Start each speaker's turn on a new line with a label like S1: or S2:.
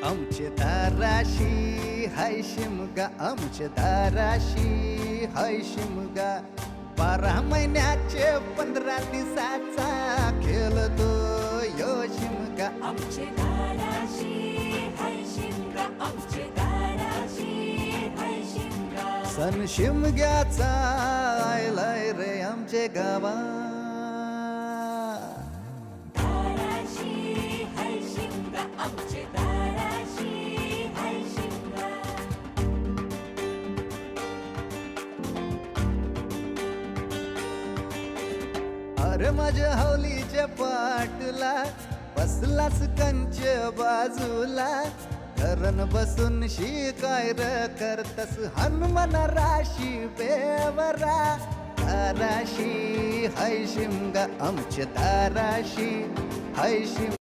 S1: आमचे दाराशी हाय शिमगा, आमचे दाराशी हाय शिमगा. 12 महिन्याचे 15 दिवसाचा खेळतो यो शिमगा.
S2: आमचे दाराशी हाय शिमगा, आमचे दाराशी हाय शिमगा.
S1: सण शिमग्याचा आयलाय रे आमचे गावा.
S2: दाराशी हाय शिमगा, आमचे दाराशी हाय शिमगा.
S1: अरे माझ्या हौलीच्या पाटला बसलास कंच बाजूला. धरण बसून शिकाय र करतस हनुमान राशी बेवरा. दाराशी हाय शिमगा, आमच्या दाराशी हाय शिमगा.